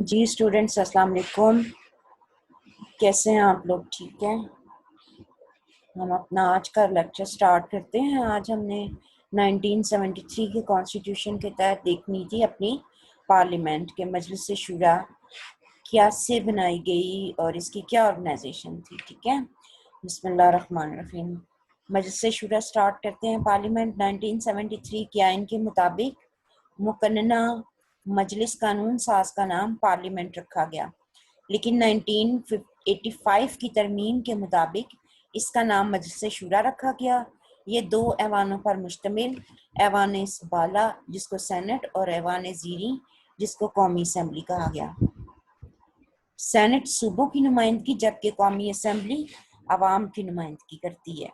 जी students, अस्सलाम वालेकुम। कैसे हैं आप लोग? ठीक है। हम अपना आज का लेक्चर स्टार्ट करते हैं। आज हमने 1973 के कॉन्स्टिट्यूशन के तहत देखनी थी अपनी पार्लियामेंट के मजलिस शूरा कैसे बनाई गई और इसकी क्या ऑर्गेनाइजेशन थी। ठीक है, बिस्मिल्लाहिर्रहमानिर्रहीम। मजलिस शूरा स्टार्ट करते हैं। पार्लियामेंट 1973 के आइन के मुताबिक मुकन्ना मजलिस कानून साज का नाम पार्लियामेंट रखा गया, लेकिन 1985 की तरमीम के मुताबिक इसका नाम मजलिस शूरा रखा गया। ये दो ऐवानों पर मुश्तमिल ऐवान सबाला जिसको सेनेट और ऐवान ज़ीरी जिसको कौमी असम्बली कहा गया। सेनेट सूबों की नुमाइंदगी जबकि कौमी असम्बली अवाम की नुमाइंदगी करती है।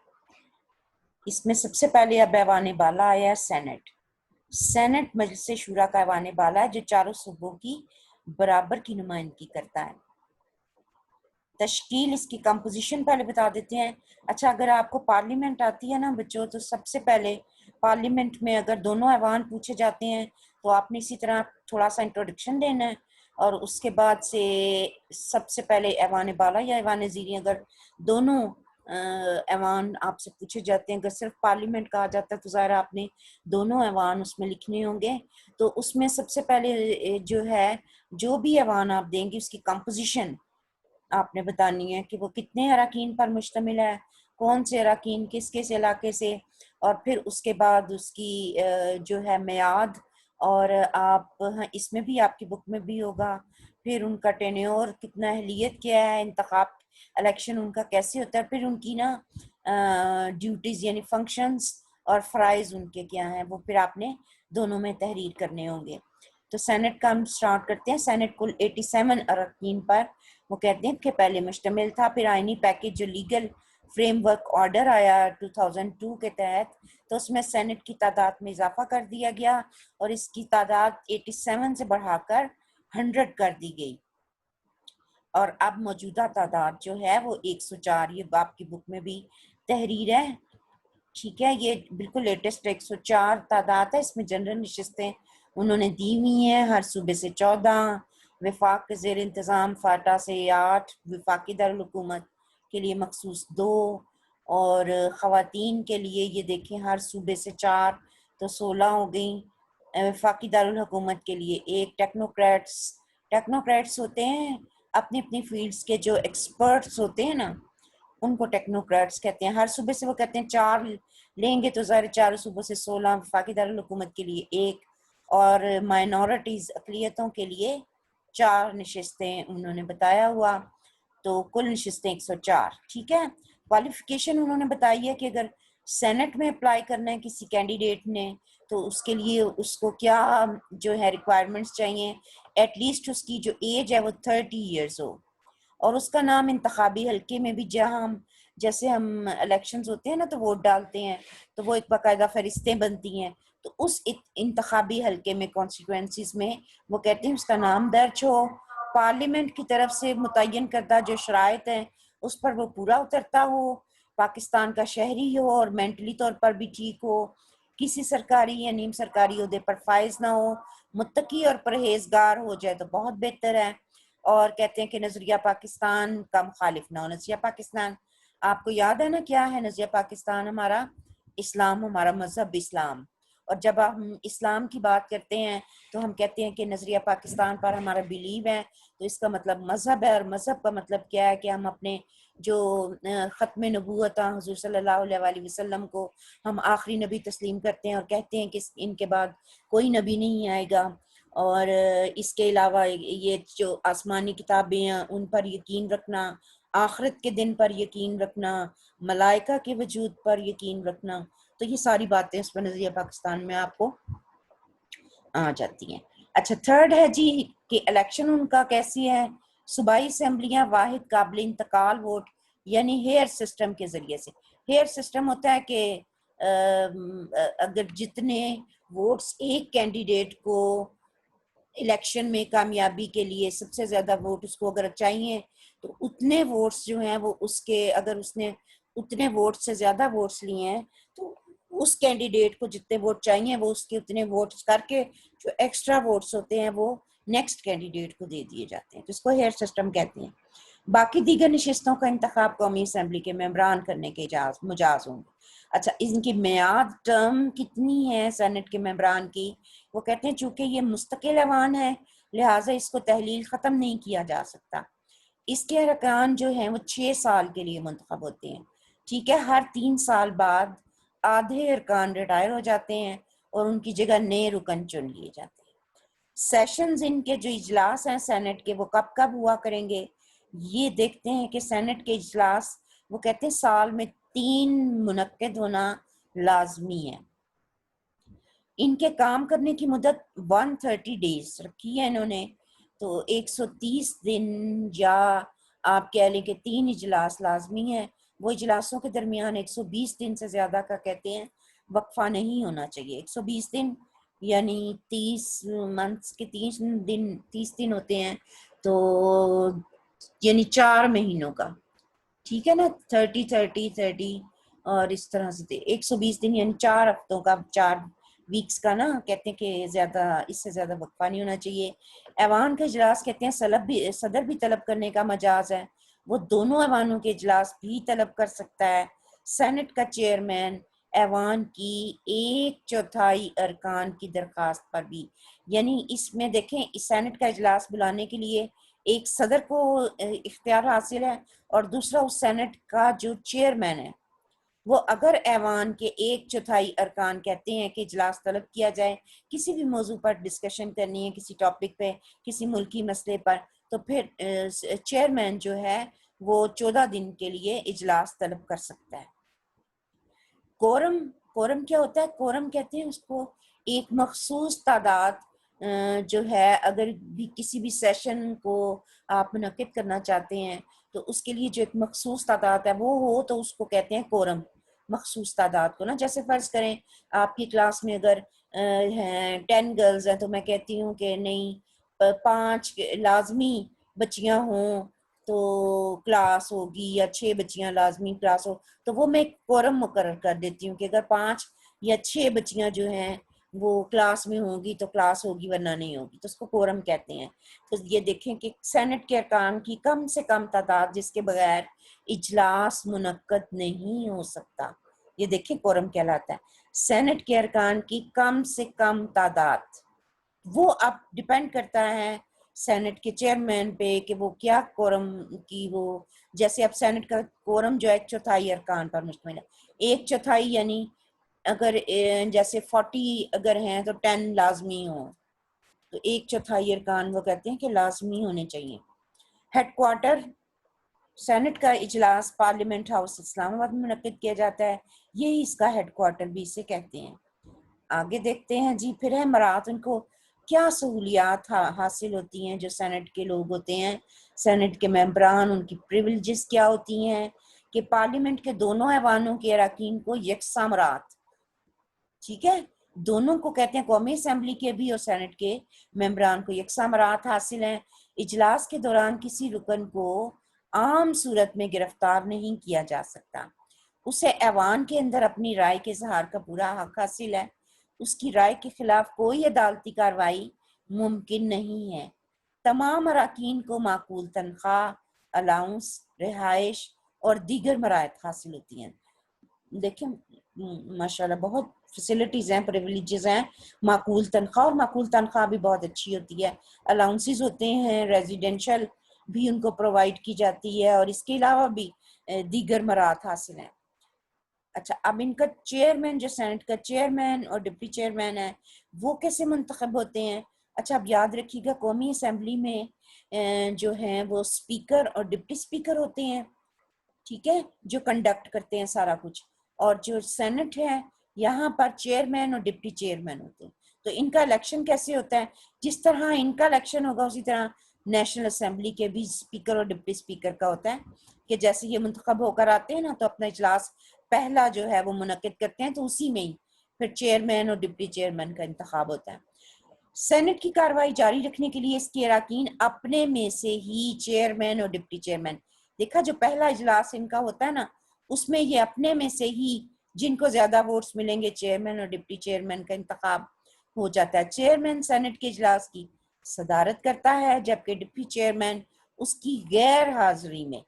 इसमें सबसे पहले अब ऐवान बाला आया है सेनेट। सेनेट मजलिस शूरा का ऐवान बाला है जो चारों सूबों की बराबर की नुमाइंदगी करता है। तश्कील, इसकी कंपोजिशन पहले बता देते हैं। अच्छा, अगर आपको पार्लियामेंट आती है ना बच्चों, तो सबसे पहले पार्लियामेंट में अगर दोनों ऐवान पूछे जाते हैं तो आपने इसी तरह थोड़ा सा इंट्रोडक्शन देना है, और उसके बाद से सबसे पहले ऐवान बाला या ऐवान ज़ीरी, अगर दोनों ऐवान आपसे पूछे जाते हैं। अगर सिर्फ पार्लियामेंट कहा जाता है तो ज़ाहिर आपने दोनों ऐवान उसमें लिखने होंगे। तो उसमें सबसे पहले जो है, जो भी ऐवान आप देंगे उसकी कंपोजिशन आपने बतानी है कि वो कितने अरकान पर मुश्तमिल है, कौन से अरकान किस किस इलाके से, और फिर उसके बाद उसकी जो है मियाद, और आप हाँ, इसमें भी आपकी बुक में भी होगा। फिर उनका टेन्योर कितना, अहलियत क्या है, इंतखाब इलेक्शन उनका कैसे होता है, फिर उनकी ना ड्यूटीज़ यानी फंक्शंस और फ़राइज़ उनके क्या हैं, वो फिर आपने दोनों में तहरीर करने होंगे। तो सेनेट का हम स्टार्ट करते हैं। सेनेट कुल 87 अरकान पर वो कहते हैं कि पहले मुश्तमिल था। फिर आइनी पैकेज जो लीगल फ्रेमवर्क ऑर्डर आया 2002 के तहत, तो उसमें सेनेट की तादाद में इजाफा कर दिया गया और इसकी तादाद 87 से बढ़ाकर 100 कर दी गई, और अब मौजूदा तादाद जो है वो 104। ये आपकी बुक में भी तहरीर है। ठीक है, ये बिल्कुल लेटेस्ट 104 तादाद है। इसमें जनरल नशिस्तें उन्होंने दी हुई हैं, हर सूबे से 14, विफाक के ज़ेर इंतज़ाम फाटा से 8, विफाकी दारुल हुकूमत के लिए मखसूस 2, और ख़वातीन के लिए ये देखें हर सूबे से 4, तो 16 हो गई। विफाकी दारुल हुकूमत के लिए 1। टेक्नोक्रेट्स होते हैं अपनी अपनी फील्ड्स के जो एक्सपर्ट्स होते हैं ना, उनको टेक्नोक्रेट्स कहते हैं। हर सूबे से वो कहते हैं 4 लेंगे, तो ज़ाहिर चारों सूबों से 16। वफाकी दारुल हुकूमत के लिए 1, और माइनॉरिटीज़ अक़लियतों के लिए 4 नशिस्तें उन्होंने बताया हुआ, तो कुल नशिस्तें 104। ठीक है, क्वालिफिकेशन उन्होंने बताई है कि अगर सेनेट में अप्लाई करना है किसी कैंडिडेट ने, तो उसके लिए उसको क्या जो है रिक्वायरमेंट्स चाहिए। एटलीस्ट उसकी जो एज है वो 30 ईयर्स हो, और उसका नाम इंतखाबी हल्के में भी, जहाँ हम जैसे हम इलेक्शंस होते हैं ना तो वोट डालते हैं, तो वो एक बाकायदा फहरिस्तें बनती हैं, तो उस इंतखाबी हल्के में कॉन्स्टिट्यूएंसीज में वो कहते हैं उसका नाम दर्ज हो, पार्लियामेंट की तरफ से मुतय्यन करदा जो शराइत हैं उस पर वो पूरा उतरता हो, पाकिस्तान का शहरी हो और मेंटली तौर पर भी ठीक हो, किसी सरकारी या नीम सरकारी ओहदे पर फाइज ना हो, मुत्तकी और परहेजगार हो जाए तो बहुत बेहतर है। और कहते हैं कि नजरिया पाकिस्तान का मुखालिफ ना हो। नजरिया पाकिस्तान आपको याद है ना क्या है? नजरिया पाकिस्तान हमारा इस्लाम, हमारा मजहब इस्लाम। और जब हम इस्लाम की बात करते हैं तो हम कहते हैं कि नजरिया पाकिस्तान पर हमारा बिलीव है, तो इसका मतलब मजहब है। और मजहब का मतलब क्या है कि हम अपने जो ख़त्म नबूवत हुज़ूर सल्लल्लाहु अलैहि वसल्लम को हम आखिरी नबी तस्लीम करते हैं और कहते हैं कि इनके बाद कोई नबी नहीं आएगा। और इसके अलावा ये जो आसमानी किताबें हैं उन पर यकीन रखना, आखिरत के दिन पर यकीन रखना, मलाइका के वजूद पर यकीन रखना, तो ये सारी बातें उस पर नजरिया पाकिस्तान में आपको आ जाती हैं। अच्छा, थर्ड है जी कि इलेक्शन उनका कैसी है। सूबाई असम्बलियाँ वाहिद काबिल इंतकाल वोट यानी हेयर सिस्टम के ज़रिए से। हेयर सिस्टम होता है कि अगर जितने वोट्स एक कैंडिडेट को इलेक्शन में कामयाबी के लिए सबसे ज़्यादा वोट उसको अगर चाहिए, तो उतने वोट्स जो हैं वो उसके, अगर उसने उतने वोट से ज़्यादा वोट्स लिए हैं तो उस कैंडिडेट को जितने वोट चाहिए वो उसके उतने वोट्स करके जो एक्स्ट्रा वोट्स होते हैं वो नेक्स्ट कैंडिडेट को दे दिए जाते हैं, तो इसको हेयर सिस्टम कहते हैं। बाकी दीगर नशिस्तों का इंतखाब कौमी असम्बली के मेंबरान करने के मुजाज होंगे। अच्छा, इनकी मियाद टर्म कितनी है सेनेट के मेंबरान की? वो कहते हैं चूंकि ये मुस्तकिल ऐवान है लिहाजा इसको तहलील ख़त्म नहीं किया जा सकता। इसके अरकान जो हैं वो 6 साल के लिए मुंतखब होते हैं। ठीक है, हर 3 साल बाद आधे अरकान रिटायर हो जाते हैं और उनकी जगह नए रुकन चुन लिए जाते हैं। सेशंस इनके जो इजलास हैं सेनेट के वो कब कब हुआ करेंगे, ये देखते हैं कि सेनेट के इजलास वो कहते हैं साल में 3 मुनक्किद होना लाजमी है। इनके काम करने की मुद्दत 130 डेज रखी है इन्होंने, तो 130 दिन या आप कह लें कि 3 इजलास लाजमी है। वो इजलासों के दरमियान 120 दिन से ज़्यादा का कहते हैं वक्फा नहीं होना चाहिए। 120 दिन यानी 30 मंथ्स के 30 दिन होते हैं, तो यानी 4 महीनों का, ठीक है ना, 30 30 30 और इस तरह से 120 दिन यानी 4 हफ्तों का, 4 वीक्स का ना, कहते हैं कि ज्यादा इससे ज्यादा वक्फा नहीं होना चाहिए। ऐवान का इजलास कहते हैं सदर भी तलब करने का मजाज है, वो दोनों ऐवानों के इजलास भी तलब कर सकता है। सेनेट का चेयरमैन ऐवान की 1/4 अरकान की दरखास्त पर भी, यानी इसमें देखें इस सेनेट का इजलास बुलाने के लिए एक सदर को इख्तियार हासिल है और दूसरा उस सेनेट का जो चेयरमैन है वो अगर ऐवान के 1/4 अरकान कहते हैं कि इजलास तलब किया जाए, किसी भी मौजू पर डिस्कशन करनी है, किसी टॉपिक पे, किसी मुल्की मसले पर, तो फिर चेयरमैन जो है वो 14 दिन के लिए इजलास तलब कर सकता है। कोरम, कोरम क्या होता है? कोरम कहते हैं उसको एक मखसूस तादाद जो है, अगर भी किसी भी सेशन को आप मुनक्किद करना चाहते हैं तो उसके लिए जो एक मखसूस तादाद है वो हो, तो उसको कहते हैं कोरम। मखसूस तादाद को ना, जैसे फर्ज करें आपकी क्लास में अगर हैं 10 गर्ल्स हैं, तो मैं कहती हूँ कि नहीं 5 लाजमी बच्चियां हों तो क्लास होगी, या 6 बच्चियां लाजमी क्लास हो, तो वो मैं कोरम मुकर्रर कर देती हूँ कि अगर 5 या 6 बच्चियां जो हैं वो क्लास में होंगी तो क्लास होगी वरना नहीं होगी, तो उसको कोरम कहते हैं। तो ये देखें कि सेनेट के अरकान की कम से कम तादाद जिसके बगैर इजलास मुनक्कद नहीं हो सकता, ये देखें कोरम कहलाता है। सेनेट के अरकान की कम से कम तादाद, वो अब डिपेंड करता है सेनेट के चेयरमैन पे कि वो क्या कोरम की, वो जैसे अब सेनेट का कोरम जो है 1/4 अरकान पर मुश्तमिल है। 1/4 यानी अगर जैसे 40 अगर हैं तो 10 लाजमी हो, तो 1/4 अरकान वो कहते हैं कि लाजमी होने चाहिए। हेडक्वार्टर सेनेट का इजलास पार्लियामेंट हाउस इस्लामाबाद में मुनक्किद किया जाता है, यही इसका हेडक्वार्टर भी इसे कहते हैं। आगे देखते हैं जी, फिर है मरात, उनको क्या सहूलियात हासिल होती हैं जो सेनेट के लोग होते हैं, सेनेट के मेंबरान, उनकी प्रिविलेजेस क्या होती हैं कि पार्लियामेंट के दोनों ऐवानों के अरकान को यकसा मरात, ठीक है, दोनों को कहते हैं, कौमी असम्बली के भी और सेनेट के मेंबरान को यकसा मरात हासिल है। इजलास के दौरान किसी रुकन को आम सूरत में गिरफ्तार नहीं किया जा सकता, उसे ऐवान के अंदर अपनी राय के इजहार का पूरा हक हासिल है, उसकी राय के खिलाफ कोई अदालती कार्रवाई मुमकिन नहीं है। तमाम अरकान को माकूल तनख्वाह, अलाउंस, रिहाइश और दीगर मराहत हासिल होती हैं। देखिए माशाल्लाह बहुत फैसिलिटीज हैं, प्रिविलेजेस हैं। माकूल तनख्वाह, और माकूल तनख्वाह भी बहुत अच्छी होती है। अलाउंसेस होते हैं, रेजिडेंशियल भी उनको प्रोवाइड की जाती है, और इसके अलावा भी दीगर मराहत हासिल हैं। अच्छा, अब इनका चेयरमैन, जो सेनेट का चेयरमैन और डिप्टी चेयरमैन है, वो कैसे मुंतखब होते हैं? अच्छा, अब याद रखिएगा कौमी असम्बली में जो हैं वो स्पीकर और डिप्टी स्पीकर होते हैं, ठीक है, जो कंडक्ट करते हैं सारा कुछ। और जो सेनेट है यहाँ पर चेयरमैन और डिप्टी चेयरमैन होते हैं। तो इनका इलेक्शन कैसे होता है? जिस तरह इनका इलेक्शन होगा उसी तरह नेशनल असेंबली के भी स्पीकर और डिप्टी स्पीकर का होता है, कि जैसे ये मुंतखब होकर आते हैं ना, तो अपना इजलास पहला जो है वो मुनक्किद करते हैं, तो उसी में ही फिर चेयरमैन और डिप्टी चेयरमैन का इंतखाब होता है। सेनेट की कार्रवाई जारी रखने के लिए इसके अरकान अपने में से ही चेयरमैन और डिप्टी चेयरमैन, देखा जो पहला इजलास इनका होता है ना, उसमें ये अपने में से ही जिनको ज्यादा वोट्स मिलेंगे चेयरमैन और डिप्टी चेयरमैन का इंतखाब हो जाता है। चेयरमैन सेनेट के इजलास की सदारत करता है, जबकि डिप्टी चेयरमैन उसकी गैर हाजिरी में,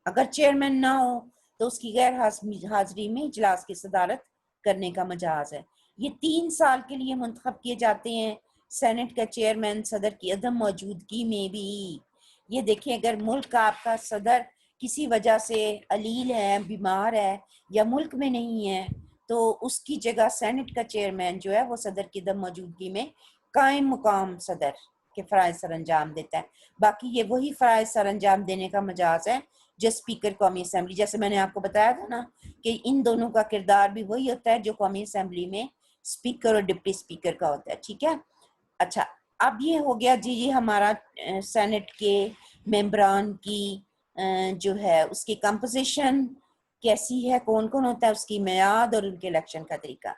अगर चेयरमैन ना हो तो उसकी गैर हाजिरी में इजलास की सदारत करने का मजाज है। ये 3 साल के लिए मुंतखब किए जाते हैं, सेनेट का चेयरमैन सदर की अदम मौजूदगी में भी। ये देखें, अगर मुल्क का आपका सदर किसी वजह से अलील है, बीमार है या मुल्क में नहीं है, तो उसकी जगह सेनेट का चेयरमैन जो है वो सदर की अदम मौजूदगी में कायम मुकाम सदर के फ़राइज़ सर अंजाम देता है। बाकी ये वही फ़राइज़ सर अंजाम देने का मजाज है जो स्पीकर कौमी असम्बली, जैसे मैंने आपको बताया था ना कि इन दोनों का किरदार भी वही होता है जो कौमी असम्बली में स्पीकर और डिप्टी स्पीकर का होता है। ठीक है, अच्छा, अब ये हो गया जी हमारा सेनेट के मेंबरान की जो है उसकी कंपोजिशन कैसी है, कौन कौन होता है, उसकी मियाद और उनके इलेक्शन का तरीका।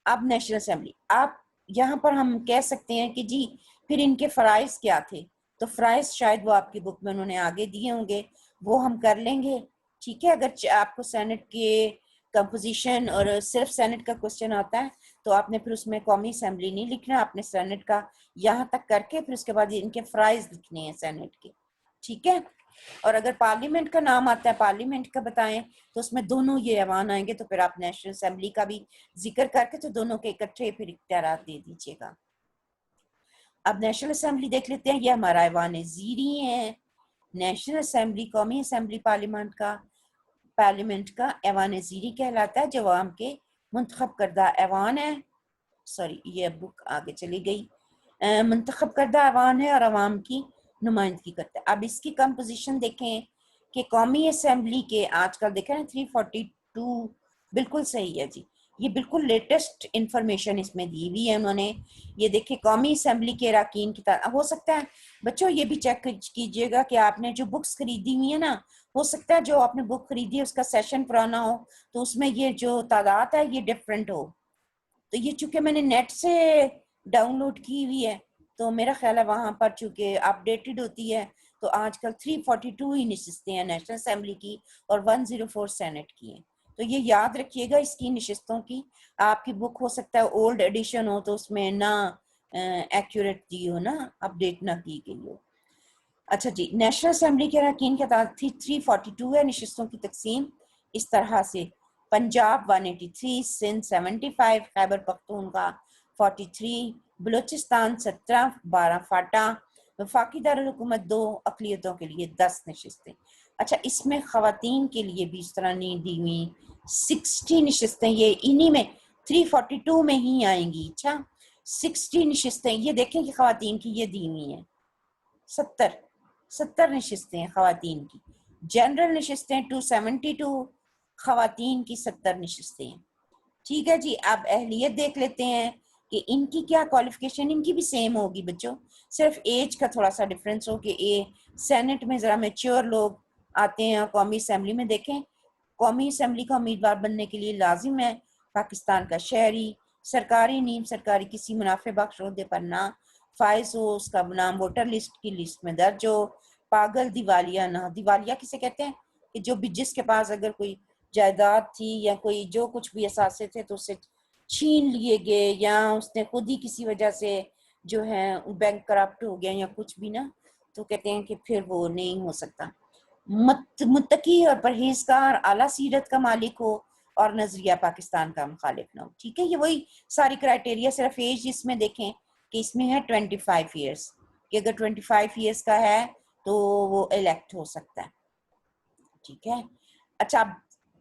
अब नेशनल असेंबली, आप यहाँ पर हम कह सकते हैं कि जी फिर इनके फ़राइज़ क्या थे, तो फ़राइज़ शायद वो आपकी बुक में उन्होंने आगे दिए होंगे, वो हम कर लेंगे। ठीक है, अगर आपको सेनेट के कंपोजिशन और सिर्फ सेनेट का क्वेश्चन आता है तो आपने फिर उसमें कौमी असेंबली नहीं लिखना, आपने सेनेट का यहाँ तक करके फिर उसके बाद इनके फ़राइज़ लिखने हैं सेनेट के। ठीक है, और अगर पार्लियामेंट का नाम आता है, पार्लियामेंट का बताएं, तो उसमें दोनों ये ऐवान आएंगे, तो फिर आप नेशनल असेंबली का भी जिक्र करके तो दोनों के इकट्ठे फिर इख्तियारात दे दीजिएगा। अब नेशनल असेंबली देख लेते हैं, ये हमारा ऐवान ज़ीरी है। नेशनल असेंबली कौमी असेंबली पार्लियामेंट का ऐवान ज़ीरी कहलाता है, जो आवाम के मुंतखब करदा ऐवान है। सॉरी, ये बुक आगे चली गई। मुंतखब करदा ऐवान है और अवाम की नुमाइंदगी करता है। अब इसकी कंपोजिशन देखें कि कौमी असेंबली के आजकल देखें ना 342 बिल्कुल सही है जी, ये बिल्कुल लेटेस्ट इंफॉर्मेशन इसमें दी हुई है उन्होंने। ये देखिए, कौमी असेंबली के अरकान की तरह हो सकता है बच्चों, ये भी चेक कीजिएगा कि आपने जो बुक्स खरीदी हुई है ना, हो सकता है जो आपने बुक खरीदी है उसका सेशन पुराना हो, तो उसमें ये जो तादाद है ये डिफरेंट हो। तो ये चूंकि मैंने नेट से डाउनलोड की हुई है, तो मेरा ख्याल है वहाँ पर चूंकि अपडेटेड होती है, तो आजकल 342 ही नशिस्तें हैं नेशनल असेंबली की और 104 सेनेट की हैं। तो ये याद रखिएगा इसकी नशिस्तों की। आपकी बुक हो सकता है ओल्ड एडिशन हो तो उसमें ना एक्यूरेट दी हो, ना अपडेट ना की गई हो। अच्छा जी, नेशनल असेंबली के अरकान की तादाद 342 है। नशिस्तों की तकसीम इस तरह से: पंजाब 183, सिंध 75, खैबर पख्तूनख्वा 43, बलूचिस्तान 17, 12 फाटा, वफाकी दारुल-हुकूमत 2, अक़लियतों के लिए 10 नशिस्तें। अच्छा, इसमें ख़वातीन के लिए भी इस तरह नहीं दी हुई 60 नशिस्तें, ये इन्हीं में 342 में ही आएंगी। अच्छा, 60 नशिस्तें ये देखें कि ख़वातीन की ये दी हुई हैं। 70 नशिस्तें हैं ख़वातीन की। जनरल नशिस्तें 272, ख़वातीन की 70 नशिस्तें हैं। ठीक है जी, अब अहलियत देख लेते हैं कि इनकी क्या क्वालिफिकेशन, इनकी भी सेम होगी बच्चों, सिर्फ एज का थोड़ा सा डिफरेंस हो कि सेनेट में ज़रा मेच्योर लोग आते हैं और कौमी असम्बली में देखें, कौमी असम्बली का उम्मीदवार बनने के लिए लाजिम है पाकिस्तान का शहरी, सरकारी नीम सरकारी किसी मुनाफे बख्श ओहदे पर ना फाइज हो, उसका नाम वोटर लिस्ट की लिस्ट में दर्ज हो, पागल, दिवालिया ना, दिवालिया किसे कहते हैं कि जो भी जिसके पास अगर कोई जायदाद थी या कोई जो कुछ भी असासे थे तो उससे छीन लिए गए, या उसने खुद ही किसी वजह से जो है बैंक करप्ट हो गया या कुछ भी ना, तो कहते हैं कि फिर वो नहीं हो सकता। मुत्तकी और परहेजगार, आला सीरत का मालिक हो और नजरिया पाकिस्तान का मुखालिफ ना हो। ठीक है, ये वही सारी क्राइटेरिया, सिर्फ एज इसमें देखें कि इसमें है 25 ईयर्स, कि अगर 25 ईयर्स का है तो वो इलेक्ट हो सकता है। ठीक है, अच्छा,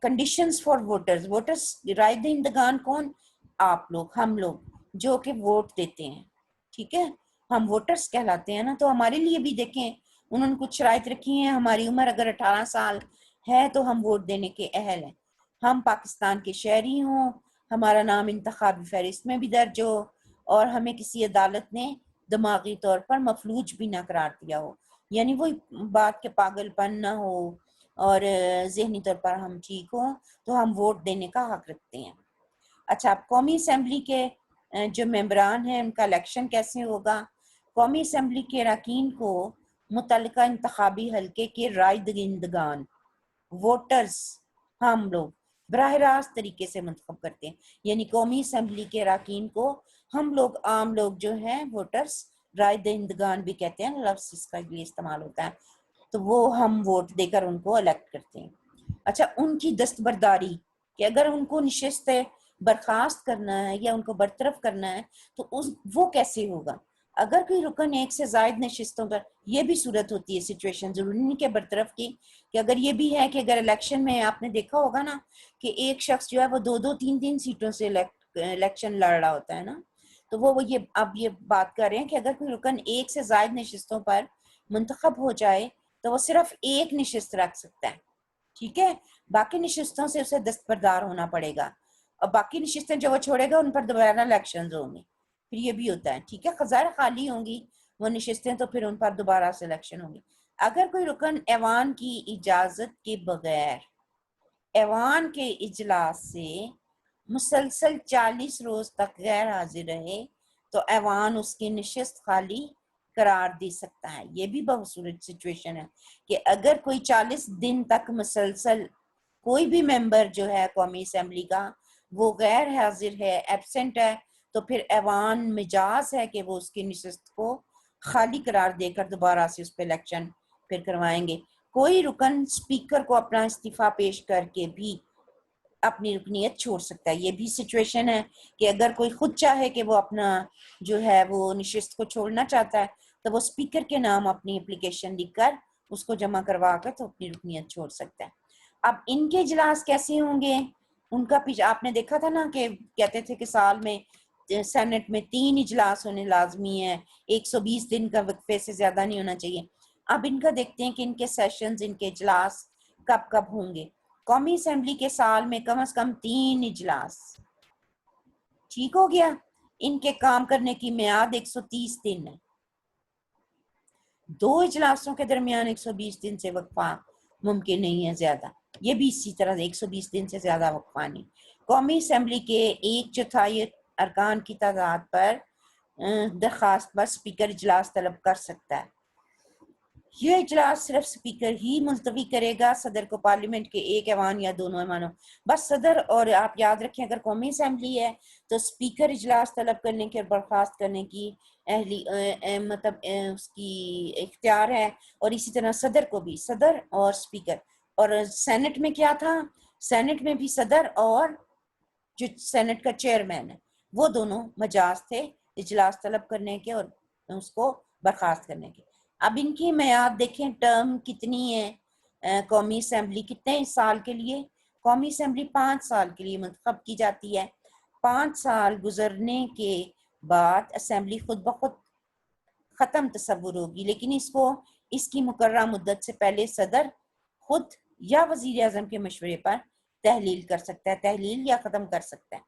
कंडीशंस फॉर वोटर्स, वोटर्स राय दहिंदगान कौन? आप लोग, हम लोग जो कि वोट देते हैं। ठीक है, हम वोटर्स कहलाते हैं ना, तो हमारे लिए भी देखें उन्होंने कुछ शराइत रखी हैं। हमारी उम्र अगर 18 साल है तो हम वोट देने के अहल हैं, हम पाकिस्तान के शहरी हों, हमारा नाम इंतखाबी फहरिस्त में भी दर्ज हो और हमें किसी अदालत ने दिमागी तौर पर मफलूज भी ना करार दिया हो, यानी वही बात के पागलपन ना हो और ज़हनी तौर पर हम ठीक हों, तो हम वोट देने का हक रखते हैं। अच्छा, अब कौमी असम्बली के जो मेंबरान हैं उनका इलेक्शन कैसे होगा? कौमी असम्बली के अरकान को मुतल्लिका इंतखाबी हल्के के राय दहिंदगान, वोटर्स, हम लोग बराह रास्त तरीके से मुंतखब करते हैं, यानी कौमी असम्बली के अरकान को हम लोग, आम लोग जो हैं वोटर्स राय दहिंदगान भी कहते हैं, लफ्ज़ इसका लिए इस्तेमाल होता है। तो वो हम वोट देकर उनको इलेक्ट करते हैं। अच्छा, उनकी दस्तबरदारी कि अगर उनको नशिस्त बर्खास्त करना है या उनको बरतरफ करना है तो उस वो कैसे होगा। अगर कोई रुकन एक से ज़ायद नशिस्तों पर, यह भी सूरत होती है सिचुएशन, जरूरी नहीं कि बरतरफ की, कि अगर ये भी है कि अगर इलेक्शन में आपने देखा होगा ना कि एक शख्स जो है वो 2-2 3-3 सीटों से इलेक्शन लड़ रहा होता है ना, तो वो ये अब ये बात कर रहे हैं कि अगर कोई रुकन एक से ज़ायद नशिस्तों पर मुंतखब हो जाए तो वो सिर्फ एक नशिस्त रख सकता है, ठीक है। बाकी नशिस्तों से उसे दस्तबरदार होना पड़ेगा और बाकी नशिस्तें जो वो छोड़ेगा उन पर दोबारा इलेक्शन होंगे। फिर ये भी होता है, ठीक है, खज़ार खाली होंगी वो नशिस्तें तो फिर उन पर दोबारा से इलेक्शन होंगी। अगर कोई रुकन ऐवान की इजाज़त के बगैर ऐवान के इजलास से मुसलसल 40 रोज तक गैर हाजिर रहे तो ऐवान उसकी नशिस्त खाली करार दे सकता है। ये भी बहुत सूरत सिचुएशन है कि अगर कोई 40 दिन तक मुसलसल कोई भी मेंबर जो है कौमी असेंबली का वो गैर हाजिर है, एब्सेंट है, तो फिर ऐवान मिजाज है कि वो उसकी नशिस्त को खाली करार देकर दोबारा से उस पर इलेक्शन फिर करवाएंगे। कोई रुकन स्पीकर को अपना इस्तीफा पेश करके भी अपनी रुकनीत छोड़ सकता है। ये भी सिचुएशन है कि अगर कोई खुद चाहे कि वो अपना जो है वो नशिस्त को छोड़ना चाहता है तो वो स्पीकर के नाम अपनी एप्लीकेशन लिखकर उसको जमा करवा कर तो अपनी रुकनीत छोड़ सकता है। अब इनके इजलास कैसे होंगे, उनका पीछे आपने देखा था ना कि कहते थे कि साल में सेनेट में 3 इजलास होने लाजमी है, 120 दिन का वक्फे से ज्यादा नहीं होना चाहिए। अब इनका देखते हैं कि इनके सेशंस, इनके इजलास कब कब होंगे। कौमी असेंबली के साल में कम से कम 3 इजलास, ठीक हो गया। इनके काम करने की मियाद 130 दिन है। 2 इजलासों के दरमियान 120 दिन से वक्फा मुमकिन नहीं है ज्यादा। ये भी इसी तरह 120 दिन से ज्यादा वक्फा नहीं। कौमी असेंबली के 1/4 अरकान की तादाद पर दरखास्त पर स्पीकर इजलास तलब कर सकता है। यह इजलास सिर्फ स्पीकर ही मुलतवी करेगा, सदर को पार्लियामेंट के एक ऐवान या दोनों ऐवानों, बस सदर, और आप याद रखें अगर कौमी असेंबली है तो स्पीकर इजलास तलब करने के और बर्खास्त करने की मतलब उसकी इख्तियार है, और इसी तरह सदर को भी, सदर और स्पीकर। और सेनेट में क्या था, सेनेट में भी सदर और जो सेनेट का चेयरमैन है वो दोनों मजाज थे इजलास तलब करने के और उसको बर्खास्त करने के। अब इनकी मियाद देखें, टर्म कितनी है कौमी असेंबली, कितने साल के लिए। कौमी असेंबली 5 साल के लिए मुंतखब की जाती है। 5 साल गुजरने के बाद असेंबली खुद ब खुद ख़त्म तस्वुर होगी, लेकिन इसको इसकी मुकर्ररा मुद्दत से पहले सदर खुद या वज़ीर आज़म के मशवरे पर तहलील कर सकता है, तहलील या ख़त्म कर सकता है,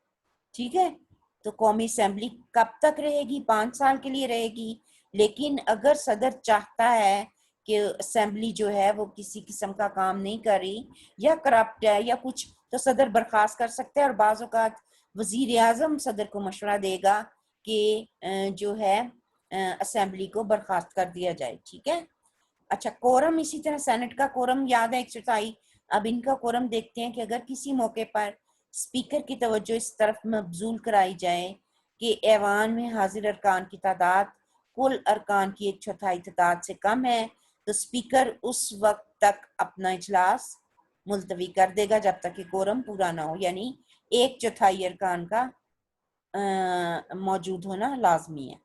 ठीक है। तो कौमी असेंबली कब तक रहेगी, 5 साल के लिए रहेगी। लेकिन अगर सदर चाहता है कि असेंबली जो है वो किसी किस्म का काम नहीं कर रही या करप्ट है या कुछ, तो सदर बर्खास्त कर सकता है और बाज़ औक़ात वज़ीर आज़म सदर को मशवरा देगा कि जो है असेंबली को बर्खास्त कर दिया जाए, ठीक है। अच्छा, कोरम, इसी तरह सेनेट का कोरम याद है 127। अब इनका कोरम देखते हैं कि अगर किसी मौके पर स्पीकर की तवज्जो इस तरफ मबजूल कराई जाए कि ऐवान में हाजिर अरकान की तादाद कुल अरकान की 1/4 तादाद से कम है तो स्पीकर उस वक्त तक अपना इजलास मुलतवी कर देगा जब तक कि कोरम पूरा ना हो, यानी 1/4 अरकान का मौजूद होना लाजमी है।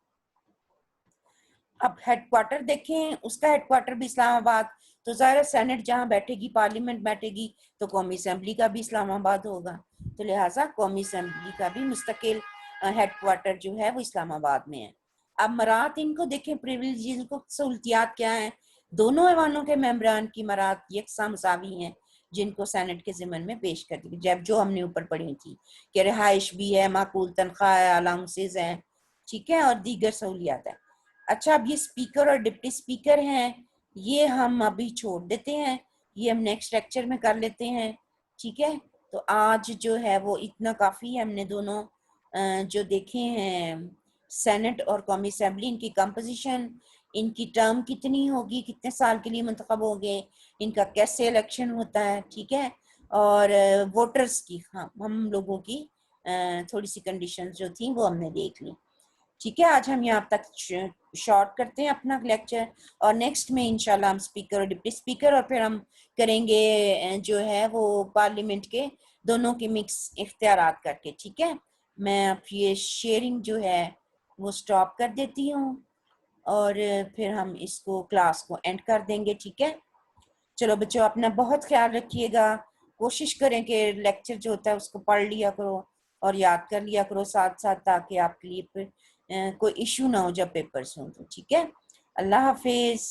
अब हेडक्वार्टर देखें, उसका हेडक्वार्टर भी इस्लामाबाद, तो ज़ाहिर सेनेट जहाँ बैठेगी, पार्लियामेंट बैठेगी, तो कौमी असेंबली का भी इस्लामाबाद होगा, तो लिहाजा कौमी असेंबली का भी मुस्तकिल हेडक्वार्टर जो है वो इस्लामाबाद में है। अब मरात इनको देखें, प्रिविलेज को सहूलतियात क्या है। दोनों ऐवानों के मेम्बरान की मरात यकसा मसावी हैं जिनको सेनेट के ज़िम्मन में पेश कर दी, जब जो हमने ऊपर पढ़ी थी कि रिहाइश भी है, माकूल तनख्वाह है, अलाउंसेस हैं, ठीक है, और दीगर सहूलियात है। अच्छा, अब ये स्पीकर और डिप्टी स्पीकर हैं, ये हम अभी छोड़ देते हैं, ये हम नेक्स्ट लेक्चर में कर लेते हैं, ठीक है। तो आज जो है वो इतना काफ़ी है, हमने दोनों जो देखे हैं सेनेट और कौमी असेंबली, इनकी कंपोजिशन, इनकी टर्म कितनी होगी, कितने साल के लिए मुंतखब होंगे, इनका कैसे इलेक्शन होता है, ठीक है। और वोटर्स की, हाँ, हम लोगों की थोड़ी सी कंडीशंस जो थी वो हमने देख ली, ठीक है, आज हम यहाँ तक शॉर्ट करते हैं अपना लेक्चर, और नेक्स्ट में इंशाल्लाह हम स्पीकर और डिप्टी स्पीकर, और फिर हम करेंगे जो है वो पार्लियामेंट के दोनों के मिक्स इख्तियारात करके। ठीक है, मैं अब ये शेयरिंग जो है वो स्टॉप कर देती हूँ, और फिर हम इसको क्लास को एंड कर देंगे। ठीक है, चलो बच्चों, अपना बहुत ख्याल रखिएगा। कोशिश करें कि लेक्चर जो होता है उसको पढ़ लिया करो और याद कर लिया करो साथ साथ, ताकि आपके लिए कोई इशू ना हो जब पेपर्स हों तो। ठीक है, अल्लाह हाफिज।